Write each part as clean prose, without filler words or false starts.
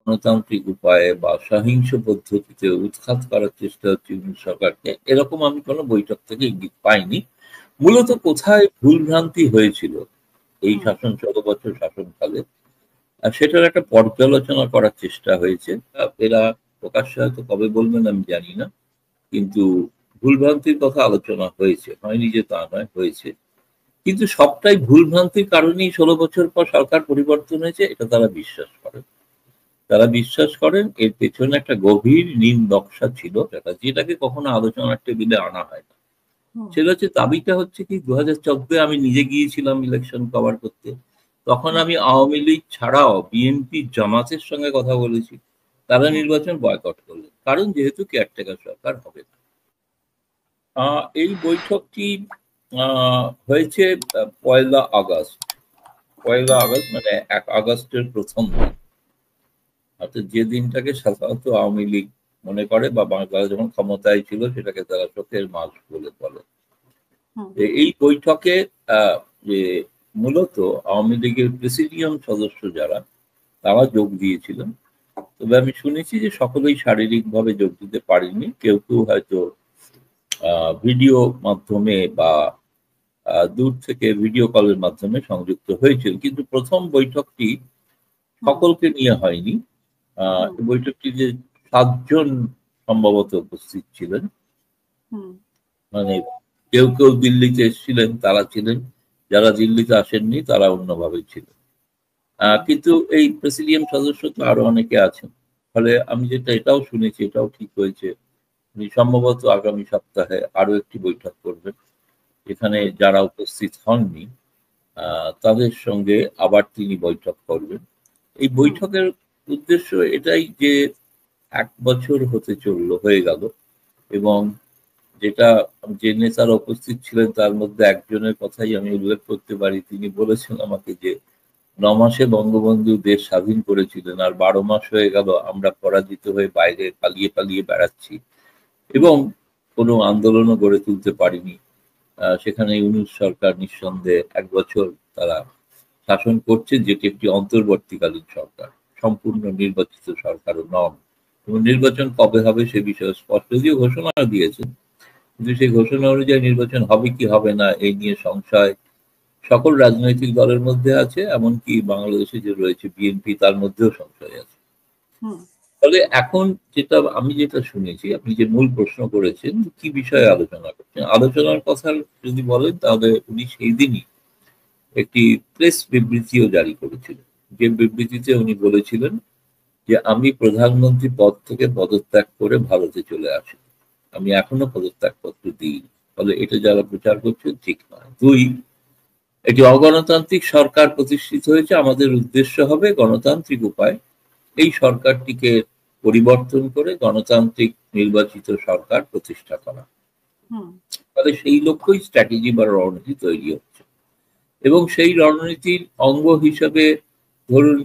গণতান্ত্রিক উপায়ে বা সহিংস পদ্ধতিতে উৎখাত করার চেষ্টা হচ্ছে ইউনূস সরকারকে, এরকম আমি কোনো বৈঠক থেকে ইঙ্গিত পাইনি। মূলত কোথায় ভুল ভ্রান্তি হয়েছিল এই শাসন ১৪ বছর শাসনকালে, সেটার একটা পর্যালোচনা করার চেষ্টা হয়েছে। এরা প্রকাশ্যে হয়তো কবে বলবেন আমি জানি না, কিন্তু ভুলভ্রান্তির কথা আলোচনা হয়েছে, হয়নি যে তা নয়, হয়েছে। কিন্তু সবটাই ভুলভ্রান্তির কারণেই ১৬ বছর পর সরকার পরিবর্তন হয়েছে, এটা তারা বিশ্বাস করেন। তারা বিশ্বাস করেন এর পেছনে একটা গভীর নীল নকশা ছিল, যেটাকে কখনো আলোচনার টেবিলে আনা হয় না। সেটা হচ্ছে, দাবিটা হচ্ছে কি, ২০১৪ আমি নিজে গিয়েছিলাম ইলেকশন কভার করতে। তখন আমি আওয়ামী লীগ ছাড়াও বিএনপি জামাতের সঙ্গে কথা বলেছি। তারা নির্বাচন বয়কট করলেন, কারণ যেহেতু কেয়ারটেকার সরকার হবে না। এই বৈঠকটি হয়েছে ১লা আগস্ট। ১লা আগস্ট মানে ১ আগস্টের প্রথম দিন, অর্থাৎ যে দিনটাকে সাধারণত আওয়ামী লীগ মনে করে বা বাংলাদেশ যখন ক্ষমতায় ছিল সেটাকে তারা চোখের মাস বলে বলে। এই বৈঠকে যে মূলত আওয়ামী লীগের প্রেসিডিয়াম সদস্য যারা, তারা যোগ দিয়েছিলেন। তবে আমি শুনেছি যে সকলেই শারীরিকভাবে যোগ দিতে পারেননি, কেউ কেউ হয়তো ভিডিও মাধ্যমে বা দূর থেকে ভিডিও কলের মাধ্যমে সংযুক্ত হয়েছিল। কিন্তু প্রথম বৈঠকটি সকলকে নিয়ে হয়নি। বৈঠকটি যে ৭ জন সম্ভবত উপস্থিত ছিলেন, মানে কেউ কেউ দিল্লিতে এসেছিলেন, তারা ছিলেন, যারা দিল্লিতে আসেননি তারা অন্যভাবে ছিলেন। কিন্তু এই প্রেসিডিয়াম সদস্য তো আরো অনেকে আছেন। ফলে আমি যেটা এটাও শুনেছি, এটাও ঠিক হয়েছে, উনি সম্ভবত আগামী সপ্তাহে আরো একটি বৈঠক করবেন, এখানে যারা উপস্থিত হননি তাদের সঙ্গে আবার তিনি বৈঠক করবেন। এই বৈঠকের উদ্দেশ্য এটাই যে ১ বছর হয়ে গেল, এবং যেটা যে নেতারা উপস্থিত ছিলেন তার মধ্যে একজনের কথাই আমি উল্লেখ করতে পারি। তিনি বলেছেন আমাকে যে ৯ মাসে বঙ্গবন্ধু দেশ স্বাধীন করেছিলেন, আর ১২ মাস হয়ে গেল আমরা পরাজিত হয়ে বাইরে পালিয়ে পালিয়ে বেড়াচ্ছি এবং কোনো আন্দোলনও গড়ে তুলতে পারিনি। সেখানে ইউনূস সরকার নিঃসন্দেহে ১ বছর তারা শাসন করছে, যেটি একটি অন্তর্বর্তীকালীন সরকার, সম্পূর্ণ নির্বাচিত সরকারও নন। এবং নির্বাচন কবে হবে সে বিষয়ে স্পষ্ট, যদিও ঘোষণা দিয়েছেন, কিন্তু সেই ঘোষণা অনুযায়ী নির্বাচন হবে কি হবে না এই নিয়ে সংশয় সকল রাজনৈতিক দলের মধ্যে আছে, এমনকি বাংলাদেশে যে রয়েছে বিএনপি, তার মধ্যেও সংশয় আছে। ফলে এখন আমি যেটা শুনেছি, আপনি যে মূল প্রশ্ন করেছেন কি বিষয়ে আলোচনা করছেন, আলোচনার কথা যদি বলেন তাহলে উনি সেই দিনই একটি প্রেস বিবৃতিও জারি করেছিলেন, যে বিবৃতিতে উনি বলেছিলেন যে আমি প্রধানমন্ত্রী পদ থেকে পদত্যাগ করে ভারতে চলে আসি, আমি এখনো পদত্যাগপত্র দিইনি। ফলে এটা যারা প্রচার করছে ঠিক নয়। ২, একটি অগণতান্ত্রিক সরকার প্রতিষ্ঠিত হয়েছে, আমাদের উদ্দেশ্য হবে গণতান্ত্রিক উপায় এই সরকারটিকে পরিবর্তন করে গণতান্ত্রিক নির্বাচিত সরকার প্রতিষ্ঠা করা। ফলে সেই লক্ষ্যই স্ট্র্যাটেজি বা রণনীতি তৈরি হচ্ছে, এবং সেই রণনীতির অঙ্গ হিসেবে ধরুন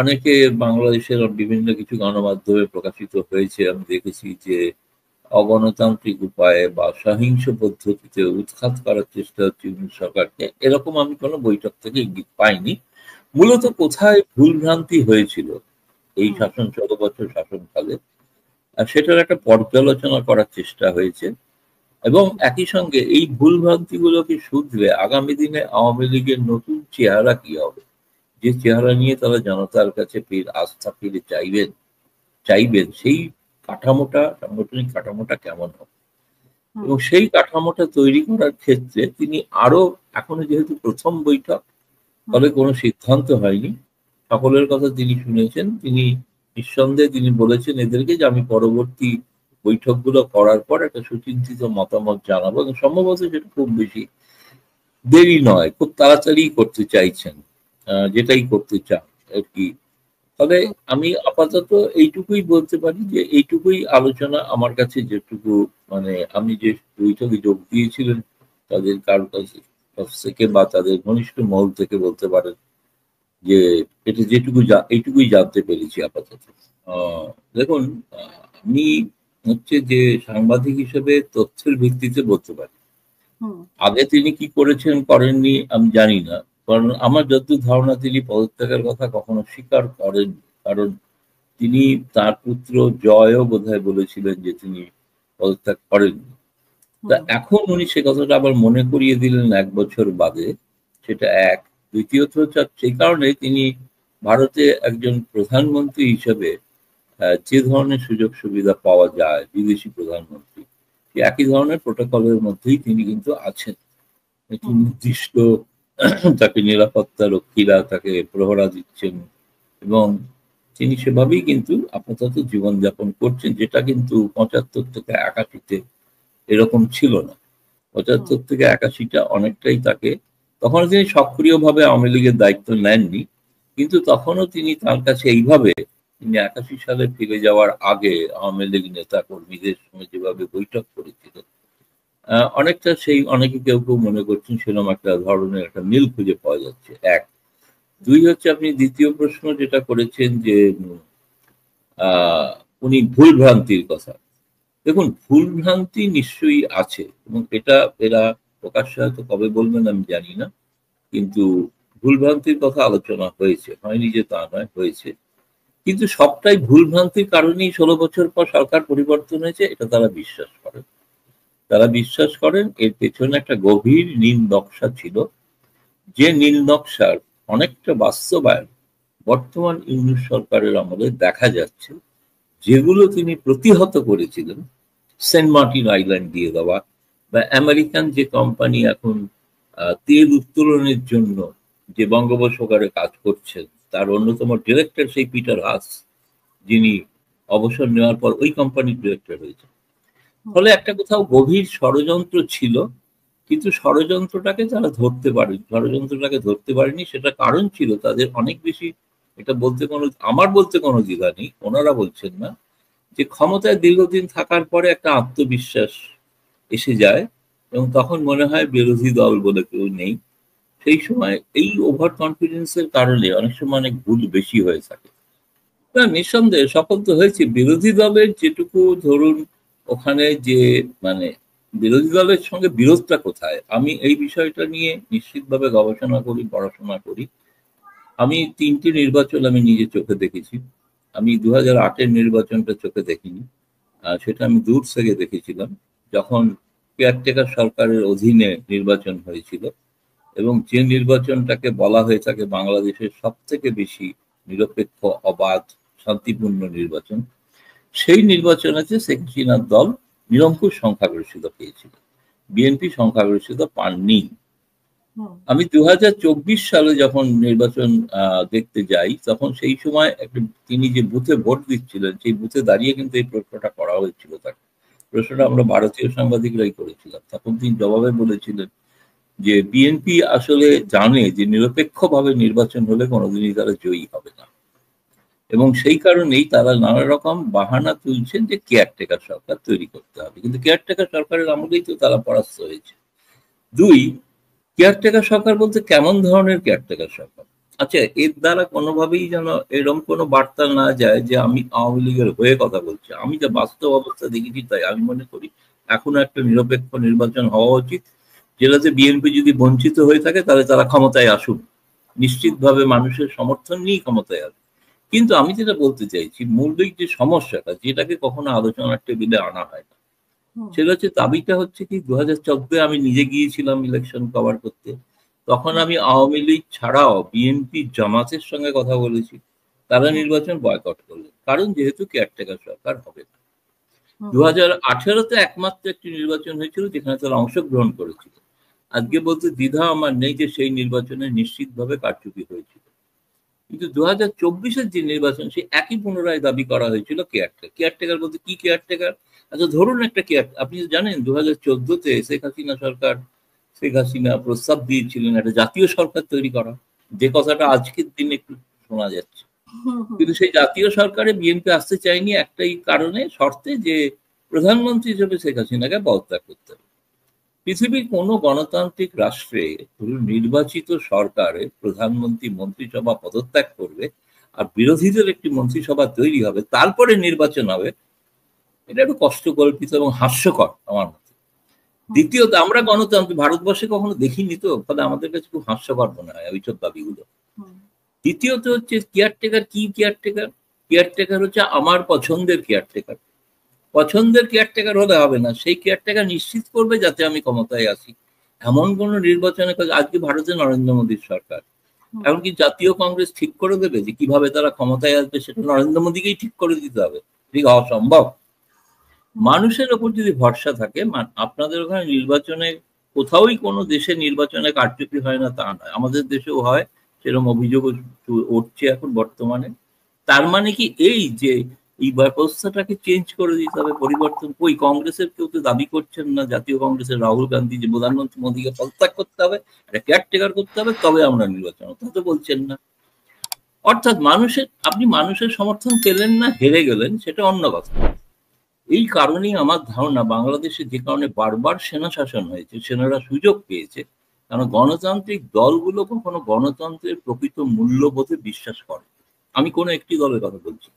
অনেকে বাংলাদেশের বিভিন্ন কিছু গণমাধ্যমে প্রকাশিত হয়েছে, আমি দেখেছি যে অগণতান্ত্রিক উপায়ে বা সহিংস পদ্ধতিতে উৎখাত করার চেষ্টা হচ্ছে ইউনূস সরকারকে, এরকম আমি কোনো বৈঠক থেকে ইঙ্গিত পাইনি। মূলত কোথায় ভুল ভ্রান্তি হয়েছিল এই শাসন ১৪ বছর শাসনকালে, সেটার একটা পর্যালোচনা করার চেষ্টা হয়েছে, এবং একই সঙ্গে এই ভুল ভ্রান্তি গুলোকে শুধরে আগামী দিনে আওয়ামী লীগের নতুন চেহারা কি হবে, যে চেহারা নিয়ে তারা জনতার কাছে আস্থা ফিরে চাইবেন সেই কাঠামোটা, সাংগঠনিক কাঠামোটা কেমন হবে, এবং সেই কাঠামোটা তৈরি করার ক্ষেত্রে তিনি আরো, এখনো যেহেতু প্রথম বৈঠক, ফলে কোনো সিদ্ধান্ত হয়নি, সকলের কথা তিনি শুনেছেন। তিনি নিঃসন্দেহে তিনি বলেছেন এদেরকে যে আমি পরবর্তী বৈঠকগুলো করার পর একটা সুচিন্তিত মতামত জানাবো, এবং সম্ভবত সেটা খুব বেশি দেরি নয়, খুব তাড়াতাড়ি করতে চাইছেন, যেটাই করতে চান আর কি। তবে আমি আপাতত এইটুকুই বলতে পারি যে এইটুকুই আলোচনা আমার কাছে, যেটুকু মানে আমি যে বৈঠকে যোগ দিয়েছিলেন তাদের কারো কাছে থেকে বা তাদের ঘনিষ্ঠ মহল থেকে বলতে পারেন যে এটা এইটুকুই জানতে পেরেছি আপাতত। দেখুন, আমি হচ্ছে যে সাংবাদিক হিসেবে তথ্যের ভিত্তিতে বলতে পারি। আগে তিনি কি করেছেন করেননি আমি জানি না, কারণ আমার যতদূর ধারণা তিনি পদত্যাগের কথা কখনো স্বীকার করেননি, কারণ তিনি তার পুত্র জয়ও বোধহয় বলেছিলেন যে তিনি পদত্যাগ করেননি। তা এখন উনি সে কথাটা আবার মনে করিয়ে দিলেন 1 বছর বাদে, সেটা এক। দ্বিতীয়ত হচ্ছে সেই কারণে তিনি ভারতে একজন প্রধানমন্ত্রী হিসেবে যে ধরনের সুযোগ সুবিধা পাওয়া যায় বিদেশি প্রধানমন্ত্রী, একই ধরনের প্রোটোকলের মধ্যেই তিনি কিন্তু আছেন। একটি নির্দিষ্ট তাকে নিরাপত্তা রক্ষীরা তাকে প্রহরা দিচ্ছেন এবং তিনি সেভাবেই কিন্তু আপাতত জীবনযাপন করছেন, যেটা কিন্তু 75 থেকে 81-তে এরকম ছিল না। 75 থেকে 81টা অনেকটাই তাকে, তখনও তিনি সক্রিয়ভাবে আওয়ামী লীগের দায়িত্ব নেননি, কিন্তু তখনও তিনি তার কাছে এইভাবে, তিনি 81 সালে ফিরে যাওয়ার আগে আওয়ামী লীগ নেতা কর্মীদের সঙ্গে যেভাবে বৈঠক করেছিলেন, অনেকটা সেই, অনেকে কেউ কেউ মনে করছেন সেরকম একটা ধরনের একটা মিল খুঁজে পাওয়া যাচ্ছে। এক। দুই হচ্ছে আপনি দ্বিতীয় প্রশ্ন যেটা করেছেন যে উনি ভুল ভ্রান্তির কথা। দেখুন, ভুল ভ্রান্তি নিশ্চয়ই আছে এবং এটা এরা প্রকাশ্যে হয়তো কবে বলবেন আমি জানি না, কিন্তু ভুল ভ্রান্তির কথা আলোচনা হয়েছে, হয়নি যে তা নয়, হয়েছে। কিন্তু সবটাই ভুল ভ্রান্তির কারণেই 16 বছর পর সরকার পরিবর্তন হয়েছে, এটা তারা বিশ্বাস করেন। তারা বিশ্বাস করেন এর পেছনে একটা গভীর নীল নকশা ছিল, যে নীল নকশার অনেকটা বাস্তবায়ন বর্তমান ইউনূস সরকারের আমলে দেখা যাচ্ছে। যেগুলো তিনি প্রতিহত করেছিলেন, সেন্ট মার্টিন আইল্যান্ড দিয়ে দেওয়া, বা আমেরিকান যে কোম্পানি এখন তেল উত্তোলনের জন্য যে বঙ্গোপসাগরে কাজ করছেন, তার অন্যতম ডিরেক্টর সেই পিটার হাস, যিনি অবসর নেওয়ার পর ওই কোম্পানির ডিরেক্টর হয়েছে। ফলে একটা কোথাও গভীর ষড়যন্ত্র ছিল, কিন্তু ষড়যন্ত্রটাকে তারা ষড়যন্ত্রটাকে ধরতে পারেনি। সেটা কারণ ছিল তাদের অনেক বেশি, এটা বলতে আমার বলতে কোনো দ্বিধা নেই, ওনারা বলছেন না, যে ক্ষমতায় দীর্ঘদিন থাকার পরে একটা আত্মবিশ্বাস এসে যায় এবং তখন মনে হয় বিরোধী দল বলে কেউ নেই। সেই সময় এই ওভার কনফিডেন্সের কারণে অনেক সময় অনেক ভুল বেশি হয়ে থাকে। না, নিঃসন্দেহে সফল তো হয়েছে। বিরোধী দলের যেটুকু ধরুন ওখানে যে মানে বিরোধী দলের সঙ্গে বিরোধটা কোথায়, আমি এই বিষয়টা নিয়ে নিশ্চিতভাবে গবেষণা করি, পড়াশোনা করি। আমি 3টে নির্বাচন আমি নিজে চোখে দেখেছি। আমি 2008-এর নির্বাচনটা চোখে দেখিনি, সেটা আমি দূর থেকে দেখেছিলাম, যখন কেয়ারটেকার সরকারের অধীনে নির্বাচন হয়েছিল এবং যে নির্বাচনটাকে বলা হয়ে থাকে বাংলাদেশের সব থেকে বেশি নিরপেক্ষ, অবাধ, শান্তিপূর্ণ নির্বাচন, সেই নির্বাচনেতে শেখ হাসিনার দল নিরঙ্কুশ সংখ্যাগরিষ্ঠতা পেয়েছিল, বিএনপি সংখ্যাগরিষ্ঠতা পাননি। আমি 2024 সালে যখন নির্বাচন দেখতে যাই, তখন সেই সময় তিনি যে বুথে ভোট দিচ্ছিলেন, সেই বুথে দাঁড়িয়ে কিন্তু এই প্রশ্নটা করা হয়েছিল তাকে। প্রশ্নটা আমরা ভারতীয় সাংবাদিকরাই করেছিলাম। তখন তিনি জবাবে বলেছিলেন যে বিএনপি আসলে জানে যে নিরপেক্ষভাবে নির্বাচন হলে কোনোদিনই তারা জয়ী হবে না, এবং সেই কারণেই তারা নানা রকম বাহানা তুলছেন যে কেয়ারটেকার সরকার তৈরি করতে হবে, কিন্তু কেয়ারটেকার সরকারের আমলেই তো তারা পরাস্ত হয়েছে। দুই, কেয়ারটেকার সরকার বলতে কেমন ধরনের কেয়ারটেকার সরকার? আচ্ছা, এর দ্বারা কোনোভাবেই যেন এরকম কোনো বার্তা না যায় যে আমি আওয়ামী লীগের হয়ে কথা বলছি। আমি যা বাস্তব অবস্থা দেখেছি তাই আমি মনে করি এখনো একটা নিরপেক্ষ নির্বাচন হওয়া উচিত, যেটাতে বিএনপি যদি বঞ্চিত হয়ে থাকে তাহলে তারা ক্ষমতায় আসুক, নিশ্চিতভাবে মানুষের সমর্থন নিয়েই ক্ষমতায় আসুক। কিন্তু আমি যেটা বলতে চাইছি, মৌলিক যে সমস্যাটা, যেটাকে কখনো আলোচনার টেবিলে আনা হয় না, সেটা হচ্ছে, দাবিটা হচ্ছে কি, 2014-এ আমি নিজে গিয়েছিলাম ইলেকশন কভার করতে। তখন আমি আওয়ামী লীগ ছাড়াও বিএনপি, জামাতের সঙ্গে কথা বলেছি, তারা নির্বাচন বয়কট করলেন, কারণ যেহেতু কেয়ারটেকার সরকার হবে না। 2018-তে একমাত্র একটি নির্বাচন হয়েছিল যেখানে তারা অংশগ্রহণ করেছিল। আজকে বলতে দ্বিধা আমার নেই যে সেই নির্বাচনে নিশ্চিতভাবে কারচুপি হয়েছিল। কিন্তু 2024-এর যে নির্বাচন, সে একই পুনরায় দাবি করা হয়েছিল কেয়ারটেকার। কেয়ারটেকার বলতে কি কেয়ারটেকার? আচ্ছা, ধরুন একটা আপনি জানেন 2014-তে শেখ হাসিনা প্রস্তাব দিয়েছিলেন একটা জাতীয় সরকার তৈরি করা, যে কথাটা আজকের দিনে একটু শোনা যাচ্ছে। কিন্তু সেই জাতীয় সরকারে বিএনপি আসতে চায়নি একটাই কারণে, শর্তে, যে প্রধানমন্ত্রী হিসেবে শেখ হাসিনাকে পদত্যাগ করতে হবে। পৃথিবীর কোনো গণতান্ত্রিক রাষ্ট্রে নির্বাচিত সরকারে প্রধানমন্ত্রী মন্ত্রিসভা পদত্যাগ করবে আর বিরোধীদের একটি মন্ত্রিসভা তৈরি হবে, তারপরে নির্বাচন হবে, এটা একটু কষ্টকল্পিত এবং হাস্যকর আমার মতে। দ্বিতীয়ত, আমরা গণতন্ত্র ভারতবর্ষে কখনো দেখিনি, তো ফলে আমাদের কাছে খুব হাস্যকর মনে হয় ওইসব দাবিগুলো। দ্বিতীয়ত হচ্ছে কেয়ারটেকার কি? কেয়ারটেকার হচ্ছে আমার পছন্দের কেয়ারটেকার। পছন্দের কেয়ারটেকার হলে হবে না, সেই কেয়ারটেকার নিশ্চিত করবে যাতে আমি ক্ষমতায় আসি। এমন কোনো নির্বাচনে আজকে ভারতে নরেন্দ্র মোদীর সরকার, এমনকি জাতীয় কংগ্রেস ঠিক করে দেবে যে কিভাবে তারা ক্ষমতায় আসবে, সেটা নরেন্দ্র মোদীকেই ঠিক করে দিতে হবে? ঠিক অসম্ভব। মানুষের ওপর যদি ভরসা থাকে, আপনাদের ওখানে নির্বাচনে কোথাওই কোনো দেশে নির্বাচনে কারচুপি হয় না তা নয়, আমাদের দেশেও হয়, সেরকম অভিযোগ উঠছে এখন বর্তমানে। তার মানে কি এই যে এই ব্যবস্থাটাকে চেঞ্জ করে দিতে হবে, পরিবর্তন? ওই কংগ্রেসের কেউ তো দাবি করছেন না, জাতীয় কংগ্রেসের রাহুল গান্ধী, যে প্রধানমন্ত্রী মোদীকে পদত্যাগ করতে হবে, একটা কেয়ারটেকার করতে হবে, তবে আমরা নির্বাচন, তা তো বলছেন না। অর্থাৎ আপনি মানুষের সমর্থন পেলেন না, হেরে গেলেন, সেটা অন্য কথা। এই কারণেই আমার ধারণা বাংলাদেশে যে কারণে বারবার সেনা শাসন হয়েছে, সেনারা সুযোগ পেয়েছে, কারণ গণতান্ত্রিক দলগুলো কখনো গণতন্ত্রের প্রকৃত মূল্যবোধে বিশ্বাস করে। আমি কোনো একটি দলের কথা বলছি।